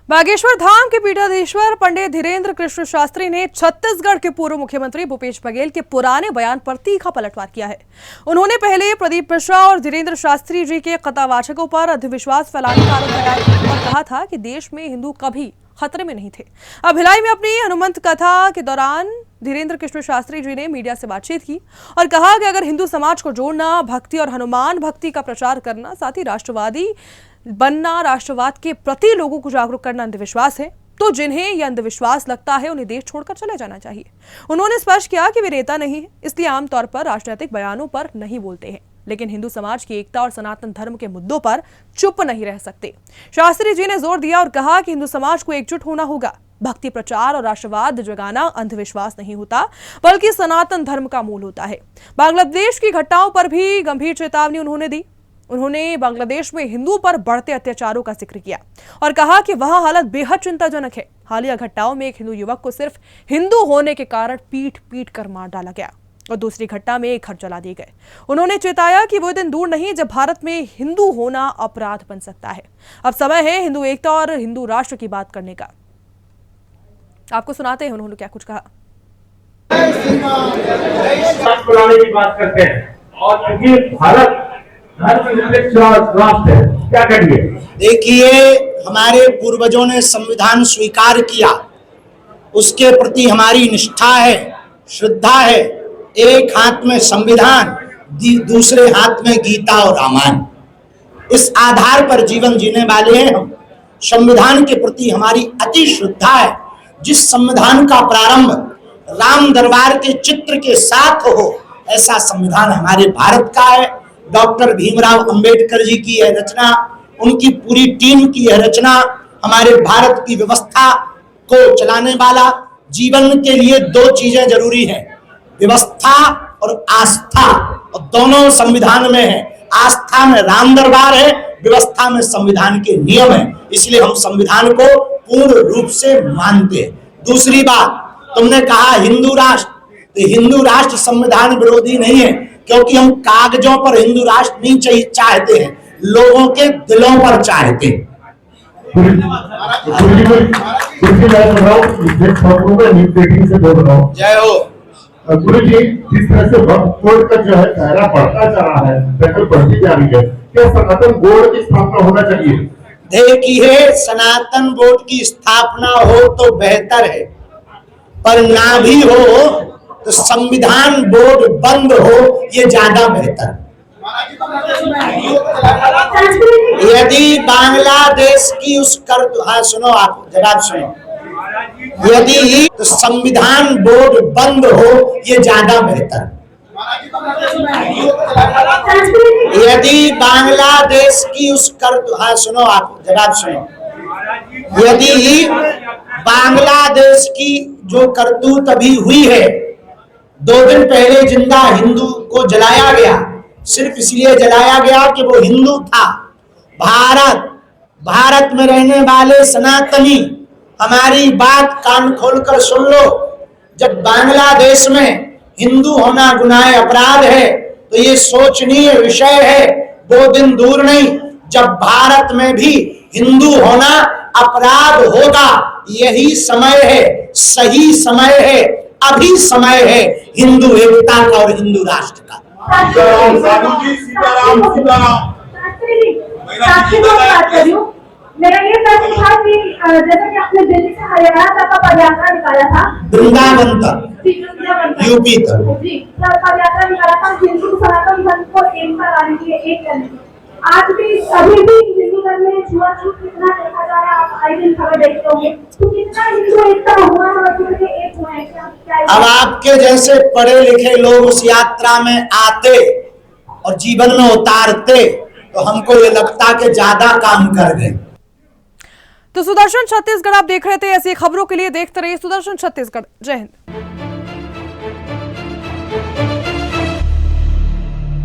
बागेश्वर धाम के पीठाधीश्वर पंडित धीरेन्द्र कृष्ण शास्त्री ने छत्तीसगढ़ के पूर्व मुख्यमंत्री भूपेश बघेल के पुराने बयान पर तीखा पलटवार किया है। उन्होंने पहले प्रदीप मिश्रा और धीरेन्द्र शास्त्री जी के कथावाचकों पर अंधविश्वास फैलाने का आरोप लगाया और कहा था कि देश में हिंदू कभी खतरे में नहीं थे। अब भिलाई में अपनी हनुमंत कथा के दौरान धीरेन्द्र कृष्ण शास्त्री जी ने मीडिया से बातचीत की और कहा कि अगर हिंदू समाज को जोड़ना, भक्ति और हनुमान भक्ति का प्रचार करना, साथ ही राष्ट्रवादी बनना, राष्ट्रवाद के प्रति लोगों को जागरूक करना अंधविश्वास है, तो जिन्हें यह अंधविश्वास लगता है उन्हें देश छोड़कर चले जाना चाहिए। उन्होंने स्पष्ट किया कि वे नेता नहीं है, इसलिए आमतौर पर राजनीतिक बयानों पर नहीं बोलते हैं, लेकिन हिंदू समाज की एकता और सनातन धर्म के मुद्दों पर चुप नहीं रह सकते। शास्त्री जी ने जोर दिया और कहा कि हिंदू समाज को एकजुट होना होगा। भक्ति प्रचार और राष्ट्रवाद जगाना अंधविश्वास नहीं होता, बल्कि सनातन धर्म का मूल होता है। बांग्लादेश की घटनाओं पर भी गंभीर चेतावनी उन्होंने दी। उन्होंने बांग्लादेश में हिंदुओं पर बढ़ते अत्याचारों का जिक्र किया और कहा कि वहां हालत बेहद चिंताजनक है। हालिया घटनाओं में एक हिंदू युवक को सिर्फ हिंदू होने के कारण पीट कर मार डाला गया और दूसरी घटना में एक घर जला दिए गए। उन्होंने चेताया कि वो दिन दूर नहीं जब भारत में हिंदू होना अपराध बन सकता है। अब समय है हिंदू एकता और हिंदू राष्ट्र की बात करने का। आपको सुनाते हैं उन्होंने क्या कुछ कहा। की बात करते हैं और क्योंकि भारत राष्ट्र है, क्या करिए। देखिए, हमारे पूर्वजों ने संविधान स्वीकार किया, उसके प्रति हमारी निष्ठा है, श्रद्धा है। एक हाथ में संविधान, दूसरे हाथ में गीता और रामायण, इस आधार पर जीवन जीने वाले हैं हम। संविधान के प्रति हमारी अति श्रद्धा है। जिस संविधान का प्रारंभ राम दरबार के चित्र के साथ हो, ऐसा संविधान हमारे भारत का है। डॉक्टर भीमराव अंबेडकर जी की यह रचना, उनकी पूरी टीम की यह रचना हमारे भारत की व्यवस्था को चलाने वाला। जीवन के लिए दो चीजें जरूरी हैं, व्यवस्था और आस्था, और दोनों संविधान में है। आस्था में राम दरबार है, व्यवस्था में संविधान के नियम है, इसलिए हम संविधान को पूर्ण रूप से मानते हैं। दूसरी बात, तुमने कहा हिंदू राष्ट्र, तो हिंदू राष्ट्र संविधान विरोधी नहीं है, क्योंकि हम कागजों पर हिंदू राष्ट्र नहीं चाहते हैं, लोगों के दिलों पर चाहते हैं। जय हो। गुरु जी, जिस तरह से वक्त कोड का जो है दायरा बढ़ता जा रहा है, दखल बढ़ती जा रही है, क्या सनातन बोर्ड की स्थापना होना चाहिए? देखिए, सनातन बोर्ड की स्थापना हो तो बेहतर है, पर ना भी हो तो संविधान बोर्ड बंद हो, ये ज्यादा बेहतर। यदि बांग्लादेश की सुनो, आप जवाब सुनो। यदि तो संविधान बोर्ड बंद हो, ये ज्यादा बेहतर। यदि बांग्लादेश की सुनो, आप जवाब सुनो। यदि बांग्लादेश की जो करतूत अभी हुई है, 2 दिन पहले जिंदा हिंदू को जलाया गया, सिर्फ इसलिए जलाया गया कि वो हिंदू था। भारत में रहने वाले सनातनी, हमारी बात कान खोलकर सुन लो। जब बांग्लादेश में हिंदू होना गुनाह अपराध है, तो ये सोचनीय विषय है। 2 दिन दूर नहीं जब भारत में भी हिंदू होना अपराध होगा। यही समय है, सही समय है, अभी समय है हिंदू एकता का और हिंदू राष्ट्र का। मेरा ये प्रश्न था कि जैसे कि आपने दिल्ली से हरियाणा तक का पदयात्रा निकाला था, वृंदावन तक, यूपी तक जी, पदयात्रा निकाला था हिंदू सनातन धर्म को एकता लाने के लिए, एक करने के लिए। आज भी अभी भी हिंदू धर्म में छुआछूत कितना देखा जा रहा है, आप आए दिन खबर देखते होंगे, तो कितना हिंदू एकता हुआ है, एक हुआ है क्या? अब आपके जैसे पढ़े लिखे लोग उस यात्रा में आते और जीवन में उतारते, तो हमको ये लगता कि ज्यादा काम कर गए। तो सुदर्शन छत्तीसगढ़ आप देख रहे थे। ऐसी खबरों के लिए देखते रहिए सुदर्शन छत्तीसगढ़। जय हिंद।